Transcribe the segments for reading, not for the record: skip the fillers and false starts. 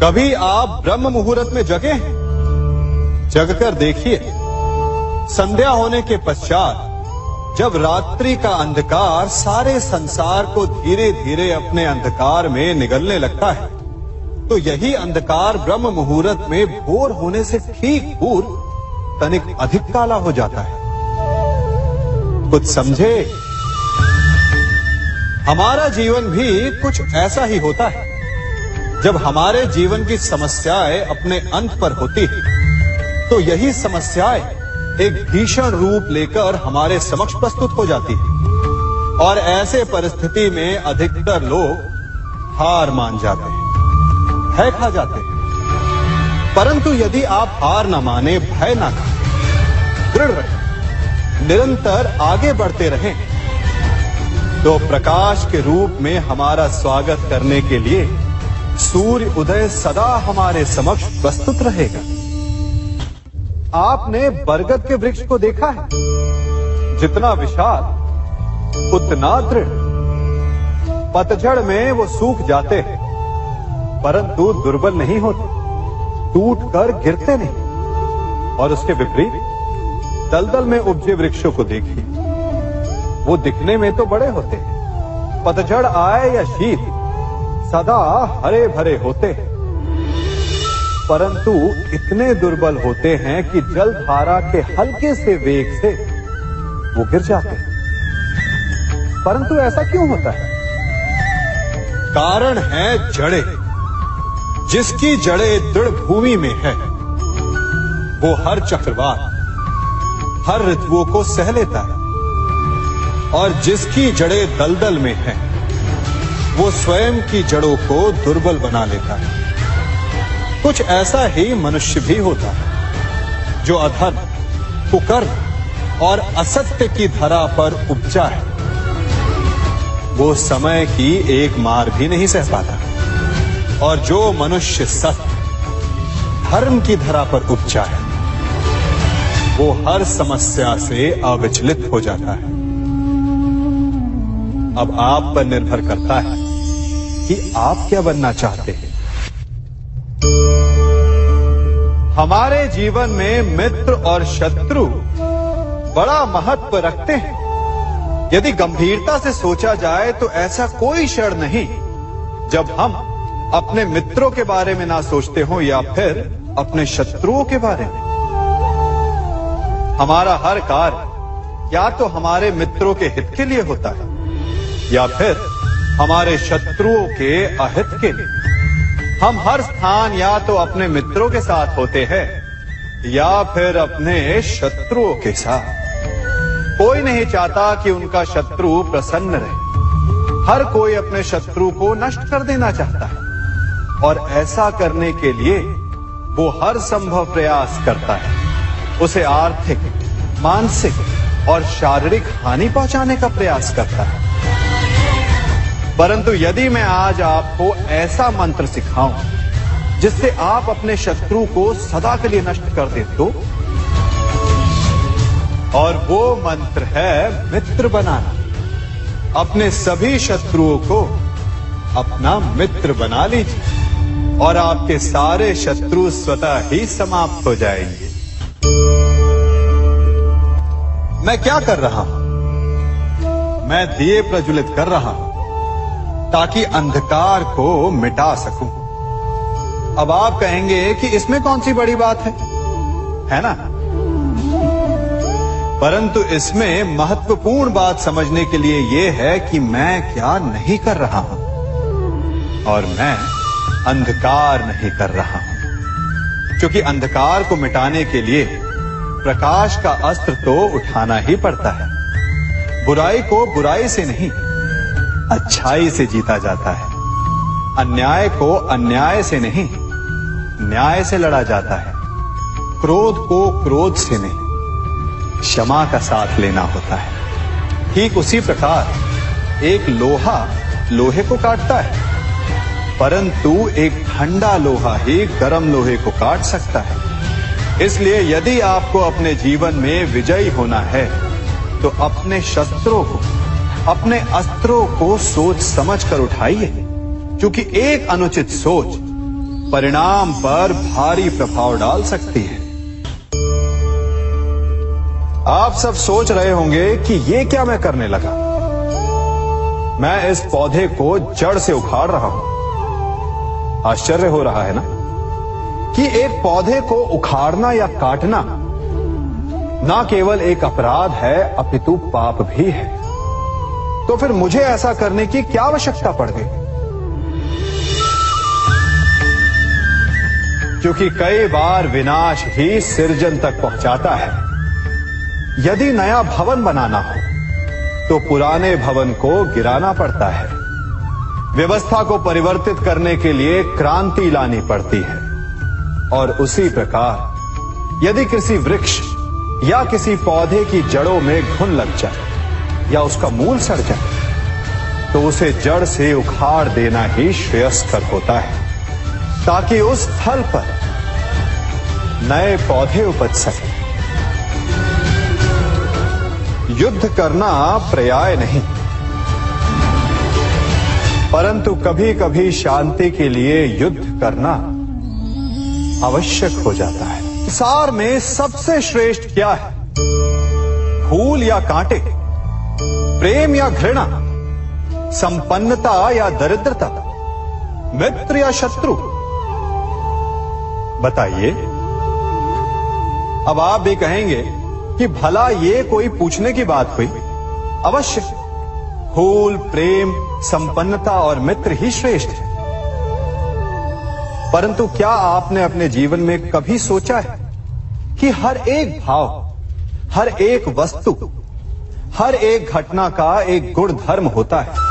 कभी आप ब्रह्म मुहूर्त में जगे हैं? जगकर देखिए, संध्या होने के पश्चात जब रात्रि का अंधकार सारे संसार को धीरे धीरे अपने अंधकार में निगलने लगता है, तो यही अंधकार ब्रह्म मुहूर्त में भोर होने से ठीक पूर्व तनिक अधिक काला हो जाता है। कुछ समझे? हमारा जीवन भी कुछ ऐसा ही होता है। जब हमारे जीवन की समस्याएं अपने अंत पर होती है, तो यही समस्याएं एक भीषण रूप लेकर हमारे समक्ष प्रस्तुत हो जाती है और ऐसे परिस्थिति में अधिकतर लोग हार मान जाते हैं, भय खा जाते हैं। परंतु यदि आप हार न माने, भय न खाएं, दृढ़ रहें, निरंतर आगे बढ़ते रहें, तो प्रकाश के रूप में हमारा स्वागत करने के लिए सूर्य उदय सदा हमारे समक्ष प्रस्तुत रहेगा। आपने बरगद के वृक्ष को देखा है? जितना विशाल उतना दृढ़। पतझड़ में वो सूख जाते हैं, परंतु दुर्बल नहीं होते, टूटकर गिरते नहीं। और उसके विपरीत दलदल में उपजे वृक्षों को देखिए, वो दिखने में तो बड़े होते हैं, पतझड़ आए या शीत सदा हरे भरे होते हैं, परंतु इतने दुर्बल होते हैं कि जलधारा के हल्के से वेग से वो गिर जाते हैं। परंतु ऐसा क्यों होता है? कारण है जड़ें। जिसकी जड़ें दृढ़ भूमि में है, वो हर चक्रवात, हर ऋतुओं को सह लेता है, और जिसकी जड़ें दलदल में है, वो स्वयं की जड़ों को दुर्बल बना लेता है। कुछ ऐसा ही मनुष्य भी होता है, जो अधर्म, कुकर्म और असत्य की धरा पर उपजा है। वो समय की एक मार भी नहीं सह पाता, और जो मनुष्य सत्य, धर्म की धरा पर उपजा है, वो हर समस्या से अविचलित हो जाता है। अब आप पर निर्भर करता है कि आप क्या बनना चाहते हैं। हमारे जीवन में मित्र और शत्रु बड़ा महत्व रखते हैं। यदि गंभीरता से सोचा जाए तो ऐसा कोई क्षण नहीं जब हम अपने मित्रों के बारे में ना सोचते हो या फिर अपने शत्रुओं के बारे में। हमारा हर कार्य या तो हमारे मित्रों के हित के लिए होता है या फिर हमारे शत्रुओं के अहित के लिए। हम हर स्थान या तो अपने मित्रों के साथ होते हैं या फिर अपने शत्रुओं के साथ। कोई नहीं चाहता कि उनका शत्रु प्रसन्न रहे। हर कोई अपने शत्रु को नष्ट कर देना चाहता है, और ऐसा करने के लिए वो हर संभव प्रयास करता है। उसे आर्थिक, मानसिक और शारीरिक हानि पहुंचाने का प्रयास करता है। परंतु यदि मैं आज आपको ऐसा मंत्र सिखाऊं जिससे आप अपने शत्रु को सदा के लिए नष्ट कर दे तो, और वो मंत्र है मित्र बनाना। अपने सभी शत्रुओं को अपना मित्र बना लीजिए और आपके सारे शत्रु स्वतः ही समाप्त हो जाएंगे। मैं क्या कर रहा हूं? मैं दिए प्रज्वलित कर रहा हूं ताकि अंधकार को मिटा सकूं। अब आप कहेंगे कि इसमें कौन सी बड़ी बात है ना? परंतु इसमें महत्वपूर्ण बात समझने के लिए यह है कि मैं क्या नहीं कर रहा हूं, और मैं अंधकार नहीं कर रहा हूं। क्योंकि अंधकार को मिटाने के लिए प्रकाश का अस्त्र तो उठाना ही पड़ता है। बुराई को बुराई से नहीं, अच्छाई से जीता जाता है। अन्याय को अन्याय से नहीं, न्याय से लड़ा जाता है। क्रोध को क्रोध से नहीं, क्षमा का साथ लेना होता है। ठीक उसी प्रकार एक लोहा लोहे को काटता है, परंतु एक ठंडा लोहा ही गर्म लोहे को काट सकता है। इसलिए यदि आपको अपने जीवन में विजयी होना है, तो अपने शस्त्रों को, अपने अस्त्रों को सोच समझ कर उठाइए, क्योंकि एक अनुचित सोच परिणाम पर भारी प्रभाव डाल सकती है। आप सब सोच रहे होंगे कि ये क्या मैं करने लगा। मैं इस पौधे को जड़ से उखाड़ रहा हूं। आश्चर्य हो रहा है ना कि एक पौधे को उखाड़ना या काटना ना केवल एक अपराध है अपितु पाप भी है। तो फिर मुझे ऐसा करने की क्या आवश्यकता पड़ गई? क्योंकि कई बार विनाश ही सृजन तक पहुंचाता है। यदि नया भवन बनाना हो तो पुराने भवन को गिराना पड़ता है। व्यवस्था को परिवर्तित करने के लिए क्रांति लानी पड़ती है। और उसी प्रकार यदि किसी वृक्ष या किसी पौधे की जड़ों में घुन लग जाए या उसका मूल सड़ जाए तो उसे जड़ से उखाड़ देना ही श्रेयस्कर होता है, ताकि उस स्थल पर नए पौधे उपज सके। युद्ध करना पर्याय नहीं, परंतु कभी कभी शांति के लिए युद्ध करना आवश्यक हो जाता है। संसार में सबसे श्रेष्ठ क्या है? फूल या कांटे, प्रेम या घृणा, संपन्नता या दरिद्रता, मित्र या शत्रु? बताइए। अब आप भी कहेंगे कि भला ये कोई पूछने की बात हुई? अवश्य, फूल, प्रेम, संपन्नता और मित्र ही श्रेष्ठ है। परंतु क्या आपने अपने जीवन में कभी सोचा है कि हर एक भाव, हर एक वस्तु, हर एक घटना का एक गुण धर्म होता है?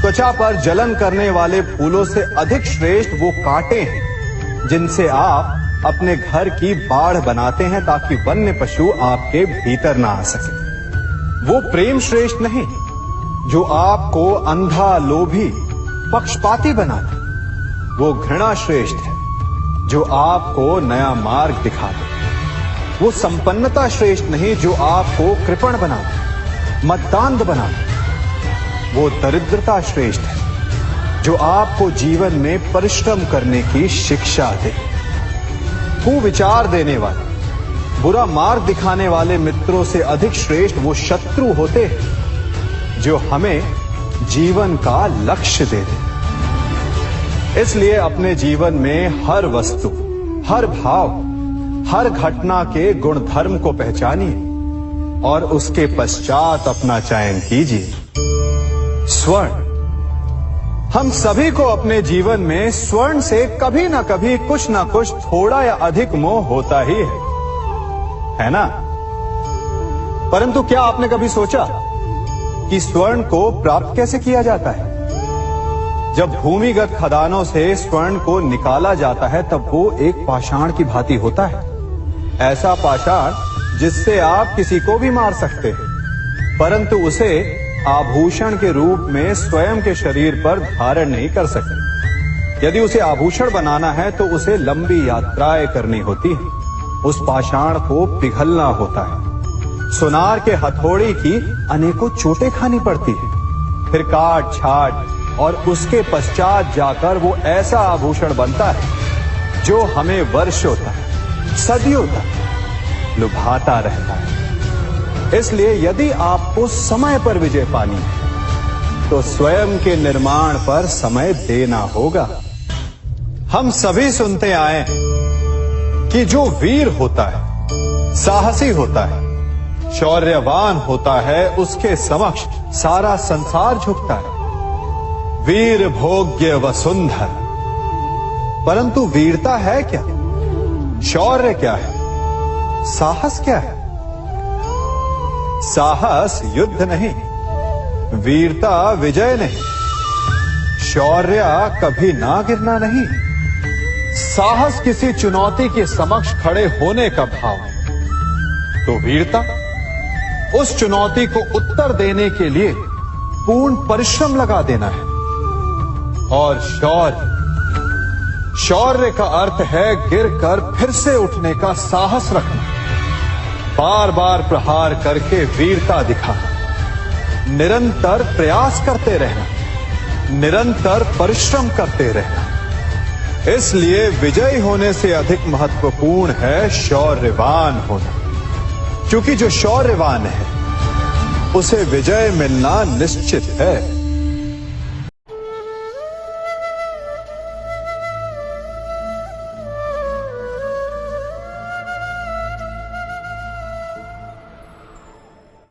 त्वचा पर जलन करने वाले फूलों से अधिक श्रेष्ठ वो कांटे हैं जिनसे आप अपने घर की बाढ़ बनाते हैं ताकि वन्य पशु आपके भीतर ना आ सके। वो प्रेम श्रेष्ठ नहीं जो आपको अंधा, लोभी, पक्षपाती बनाता। वो घृणा श्रेष्ठ है जो आपको नया मार्ग दिखाता। वो संपन्नता श्रेष्ठ नहीं जो आपको कृपण बनाता, मद्दांध बनाता। वो दरिद्रता श्रेष्ठ है जो आपको जीवन में परिश्रम करने की शिक्षा दे। कुविचार देने वाले, बुरा मार्ग दिखाने वाले मित्रों से अधिक श्रेष्ठ वो शत्रु होते हैं जो हमें जीवन का लक्ष्य दे दे। इसलिए अपने जीवन में हर वस्तु, हर भाव, हर घटना के गुण धर्म को पहचानिए और उसके पश्चात अपना चयन कीजिए। स्वर्ण, हम सभी को अपने जीवन में स्वर्ण से कभी ना कभी कुछ ना कुछ थोड़ा या अधिक मोह होता ही है ना? परंतु क्या आपने कभी सोचा कि स्वर्ण को प्राप्त कैसे किया जाता है? जब भूमिगत खदानों से स्वर्ण को निकाला जाता है तब वो एक पाषाण की भांति होता है। ऐसा पाषाण जिससे आप किसी को भी मार सकते हैं, परंतु उसे आभूषण के रूप में स्वयं के शरीर पर धारण नहीं कर सकते। यदि उसे आभूषण बनाना है तो उसे लंबी यात्राएं करनी होती है। उस पाषाण को पिघलना होता है। सुनार के हथौड़ी की अनेकों चोटें खानी पड़ती है। फिर काट छाट और उसके पश्चात जाकर वो ऐसा आभूषण बनता है जो हमें वर्षों तक, सदियों तक लुभाता रहता है। इसलिए यदि आपको समय पर विजय पानी है तो स्वयं के निर्माण पर समय देना होगा। हम सभी सुनते आए कि जो वीर होता है, साहसी होता है, शौर्यवान होता है, उसके समक्ष सारा संसार झुकता है। वीर भोग्य वसुंधर। परंतु वीरता है क्या? शौर्य क्या है? साहस क्या है? साहस युद्ध नहीं, वीरता विजय नहीं, शौर्य कभी ना गिरना नहीं। साहस किसी चुनौती के समक्ष खड़े होने का भाव है, तो वीरता उस चुनौती को उत्तर देने के लिए पूर्ण परिश्रम लगा देना है। और शौर्य का अर्थ है गिरकर फिर से उठने का साहस रखना, बार बार प्रहार करके वीरता दिखाना, निरंतर प्रयास करते रहना, निरंतर परिश्रम करते रहना। इसलिए विजयी होने से अधिक महत्वपूर्ण है शौर्यवान होना, क्योंकि जो शौर्यवान है उसे विजय मिलना निश्चित है।